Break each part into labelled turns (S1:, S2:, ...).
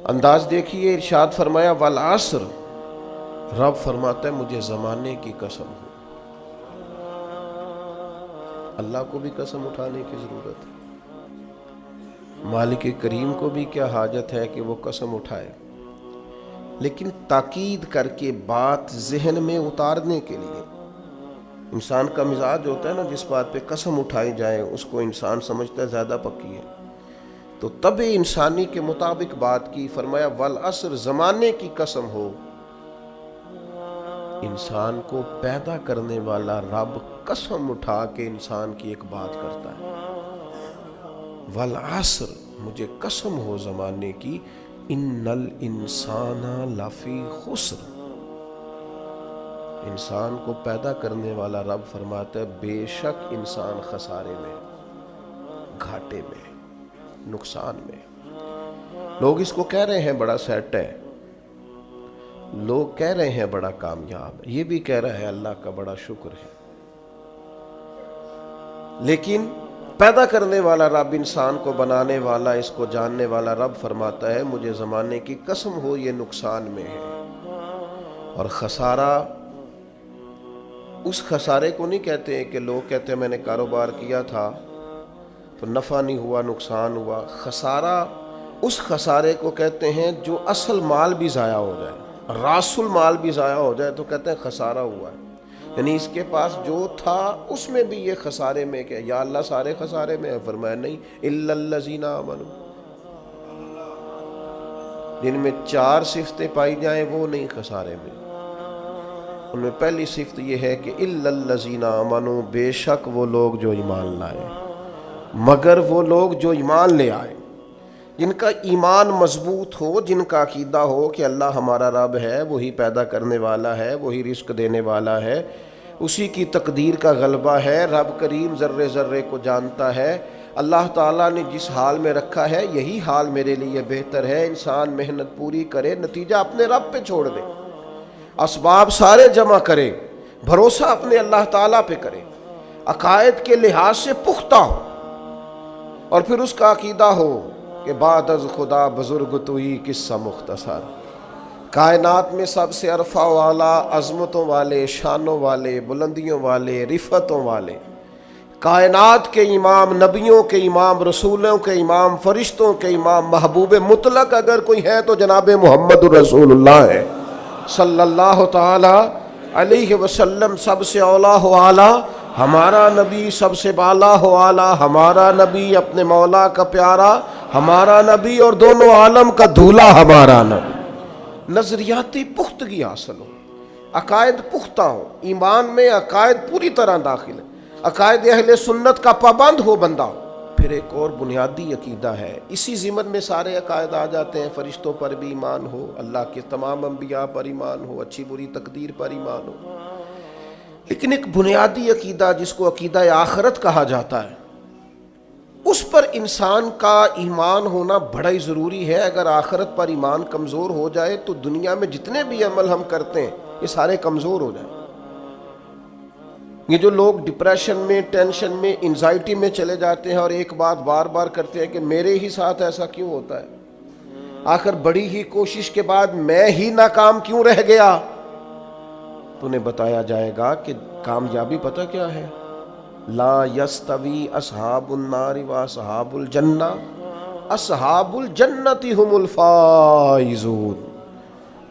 S1: انداز دیکھیے، ارشاد فرمایا والعصر، رب فرماتا ہے مجھے زمانے کی قسم ہو۔ اللہ کو بھی قسم اٹھانے کی ضرورت ہے، مالک کریم کو بھی کیا حاجت ہے کہ وہ قسم اٹھائے، لیکن تاکید کر کے بات ذہن میں اتارنے کے لیے۔ انسان کا مزاج ہوتا ہے نا، جس بات پہ قسم اٹھائی جائے اس کو انسان سمجھتا ہے زیادہ پکی ہے، تو طبع انسانی کے مطابق بات کی، فرمایا والعصر، زمانے کی قسم ہو۔ انسان کو پیدا کرنے والا رب قسم اٹھا کے انسان کی ایک بات کرتا ہے، والعصر، مجھے قسم ہو زمانے کی، ان الانسان لفی خسر، انسان کو پیدا کرنے والا رب فرماتا ہے بے شک انسان خسارے میں، گھاٹے میں، نقصان میں۔ لوگ اس کو کہہ رہے ہیں بڑا سیٹ ہے، لوگ کہہ رہے ہیں بڑا کامیاب ہے، یہ بھی کہہ رہا ہے اللہ کا بڑا شکر ہے، لیکن پیدا کرنے والا رب، انسان کو بنانے والا، اس کو جاننے والا رب فرماتا ہے مجھے زمانے کی قسم ہو یہ نقصان میں ہے۔ اور خسارہ اس خسارے کو نہیں کہتے ہیں کہ لوگ کہتے ہیں میں نے کاروبار کیا تھا تو نفع نہیں ہوا، نقصان ہوا۔ خسارہ اس خسارے کو کہتے ہیں جو اصل مال بھی ضائع ہو جائے، راس المال بھی ضائع ہو جائے تو کہتے ہیں خسارہ ہوا ہے، یعنی اس کے پاس جو تھا اس میں بھی یہ خسارے میں کیا؟ یا اللہ سارے خسارے میں ہے؟ فرمایا نہیں، الا الذین آمنوا، جن میں 4 صفتیں پائی جائیں وہ نہیں خسارے میں۔ ان میں پہلی صفت یہ ہے کہ الا الذین آمنوا، بے شک وہ لوگ جو ایمان لائے، مگر وہ لوگ جو ایمان لے آئے، جن کا ایمان مضبوط ہو، جن کا عقیدہ ہو کہ اللہ ہمارا رب ہے، وہی پیدا کرنے والا ہے، وہی رزق دینے والا ہے، اسی کی تقدیر کا غلبہ ہے، رب کریم ذرے ذرے کو جانتا ہے، اللہ تعالیٰ نے جس حال میں رکھا ہے یہی حال میرے لیے بہتر ہے۔ انسان محنت پوری کرے، نتیجہ اپنے رب پہ چھوڑ دے، اسباب سارے جمع کرے، بھروسہ اپنے اللہ تعالیٰ پہ کرے، عقائد کے لحاظ سے پختہ ہو، اور پھر اس کا عقیدہ ہو کہ بعد از خدا بزرگ توئی قصہ مختصر، کائنات میں سب سے عرفہ والا، عظمتوں والے، شانوں والے، بلندیوں والے، رفتوں والے، کائنات کے امام، نبیوں کے امام، رسولوں کے امام، فرشتوں کے امام، محبوب مطلق اگر کوئی ہے تو جناب محمد رسول اللہ ہے صلی اللہ تعالی علیہ وسلم۔ سب سے اولا ہو اعلیٰ ہمارا نبی، سب سے بالا ہو اعلیٰ ہمارا نبی، اپنے مولا کا پیارا ہمارا نبی، اور دونوں عالم کا دھولا ہمارا نبی۔ نظریاتی پختگی حاصل ہو، عقائد پختہ ہو، ایمان میں عقائد پوری طرح داخل ہے، عقائد اہل سنت کا پابند ہو بندہ۔ پھر ایک اور بنیادی عقیدہ ہے، اسی ضمن میں سارے عقائد آ جاتے ہیں، فرشتوں پر بھی ایمان ہو، اللہ کے تمام انبیاء پر ایمان ہو، اچھی بری تقدیر پر ایمان ہو، لیکن ایک بنیادی عقیدہ جس کو عقیدہ آخرت کہا جاتا ہے، اس پر انسان کا ایمان ہونا بڑا ہی ضروری ہے۔ اگر آخرت پر ایمان کمزور ہو جائے تو دنیا میں جتنے بھی عمل ہم کرتے ہیں یہ سارے کمزور ہو جائیں۔ یہ جو لوگ ڈپریشن میں، ٹینشن میں، انزائٹی میں چلے جاتے ہیں اور ایک بات بار بار کرتے ہیں کہ میرے ہی ساتھ ایسا کیوں ہوتا ہے، آخر بڑی ہی کوشش کے بعد میں ہی ناکام کیوں رہ گیا، تو انہیں بتایا جائے گا کہ کامیابی پتہ کیا ہے؟ لا یستوی اصحاب النار و اصحاب الجنہ، اصحاب الجنت هم الفائزون،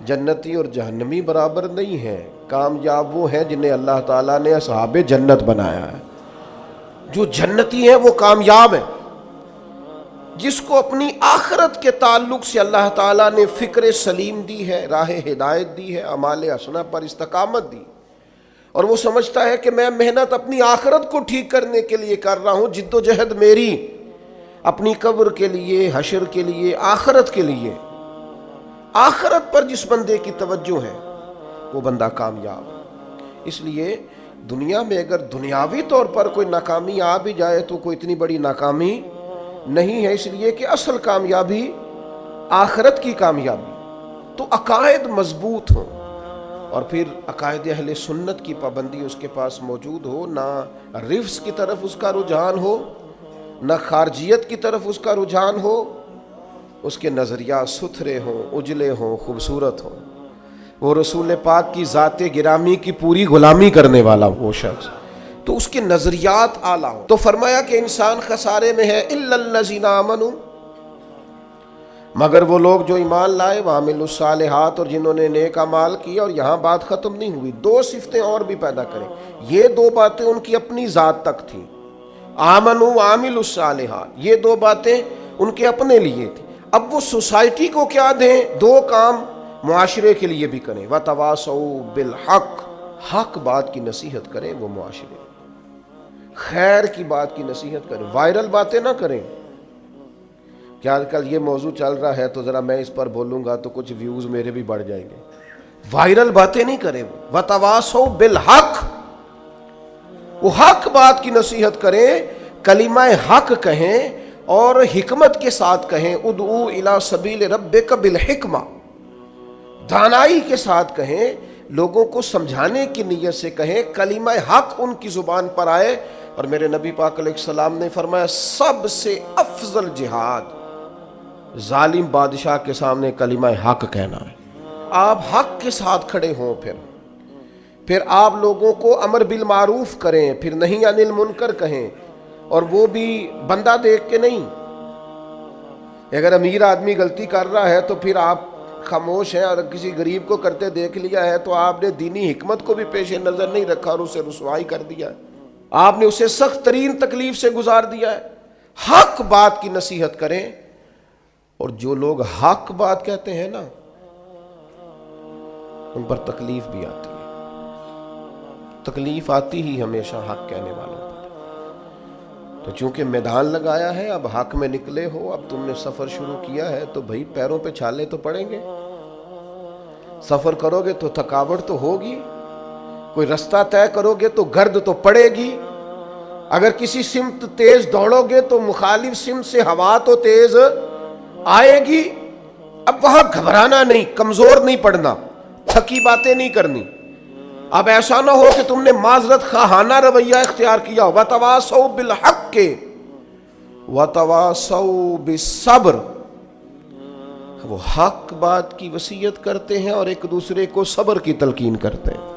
S1: جنتی اور جہنمی برابر نہیں ہیں، کامیاب وہ ہیں جنہیں اللہ تعالیٰ نے اصحاب جنت بنایا ہے۔ جو جنتی ہیں وہ کامیاب ہیں، جس کو اپنی آخرت کے تعلق سے اللہ تعالیٰ نے فکر سلیم دی ہے، راہ ہدایت دی ہے، اعمال حسنہ پر استقامت دی، اور وہ سمجھتا ہے کہ میں محنت اپنی آخرت کو ٹھیک کرنے کے لیے کر رہا ہوں، جد و جہد میری اپنی قبر کے لیے، حشر کے لیے، آخرت کے لیے۔ آخرت پر جس بندے کی توجہ ہے وہ بندہ کامیاب ہے۔ اس لیے دنیا میں اگر دنیاوی طور پر کوئی ناکامی آ بھی جائے تو کوئی اتنی بڑی ناکامی نہیں ہے، اس لیے کہ اصل کامیابی آخرت کی کامیابی۔ تو عقائد مضبوط ہوں، اور پھر عقائد اہل سنت کی پابندی اس کے پاس موجود ہو، نہ رفس کی طرف اس کا رجحان ہو، نہ خارجیت کی طرف اس کا رجحان ہو، اس کے نظریات ستھرے ہوں، اجلے ہوں، خوبصورت ہوں، وہ رسول پاک کی ذات گرامی کی پوری غلامی کرنے والا وہ شخص، تو اس کے نظریات اعلیٰ ہوں۔ تو فرمایا کہ انسان خسارے میں ہے الا الذین آمنوا، مگر وہ لوگ جو ایمان لائے، وعملوا الصالحات، اور جنہوں نے نیک اعمال کیا۔ اور یہاں بات ختم نہیں ہوئی، دو صفتیں اور بھی پیدا کریں۔ یہ دو باتیں ان کی اپنی ذات تک تھیں، آمنوا وعملوا الصالحات، یہ دو باتیں ان کے اپنے لیے تھیں۔ اب وہ سوسائٹی کو کیا دیں؟ دو کام معاشرے کے لیے بھی کریں، وتواصوا بالحق، حق بات کی نصیحت کریں وہ معاشرے، خیر کی بات کی نصیحت کریں، وائرل باتیں نہ کریں۔ کیا آج کل یہ موضوع چل رہا ہے تو ذرا میں اس پر بولوں گا تو کچھ ویوز میرے بھی بڑھ جائیں گے، وائرل باتیں نہیں کریں، وتواصوا بالحق، وہ حق بات کی نصیحت کریں، کلمہ حق کہیں اور حکمت کے ساتھ کہیں، ادعو الی سبیل ربک بالحکمہ، دانائی کے ساتھ کہیں، لوگوں کو سمجھانے کی نیت سے کہیں، کلمہ حق ان کی زبان پر آئے۔ اور میرے نبی پاک علیہ السلام نے فرمایا سب سے افضل جہاد ظالم بادشاہ کے سامنے کلمہ حق کہنا ہے۔ آپ حق کے ساتھ کھڑے ہوں، پھر آپ لوگوں کو امر بالمعروف کریں، پھر نہی عن المنکر کہیں، اور وہ بھی بندہ دیکھ کے نہیں۔ اگر امیر آدمی غلطی کر رہا ہے تو پھر آپ خاموش ہیں، اور کسی غریب کو کرتے دیکھ لیا ہے تو آپ نے دینی حکمت کو بھی پیش نظر نہیں رکھا اور اسے رسوائی کر دیا ہے، آپ نے اسے سخت ترین تکلیف سے گزار دیا ہے۔ حق بات کی نصیحت کریں، اور جو لوگ حق بات کہتے ہیں نا ان پر تکلیف بھی آتی ہے، تکلیف آتی ہی ہمیشہ حق کہنے والوں پر۔ تو چونکہ میدان لگایا ہے، اب حق میں نکلے ہو، اب تم نے سفر شروع کیا ہے تو بھئی پیروں پہ چھالے تو پڑیں گے، سفر کرو گے تو تھکاوٹ تو ہوگی، کوئی رستہ طے کرو گے تو گرد تو پڑے گی، اگر کسی سمت تیز دوڑو گے تو مخالف سمت سے ہوا تو تیز آئے گی۔ اب وہاں گھبرانا نہیں، کمزور نہیں پڑنا، تھکی باتیں نہیں کرنی۔ اب ایسا نہ ہو کہ تم نے معذرت خواہانہ رویہ اختیار کیا، وتواصوا بالحق وتواصوا بالصبر، وہ حق بات کی وصیت کرتے ہیں اور ایک دوسرے کو صبر کی تلقین کرتے ہیں۔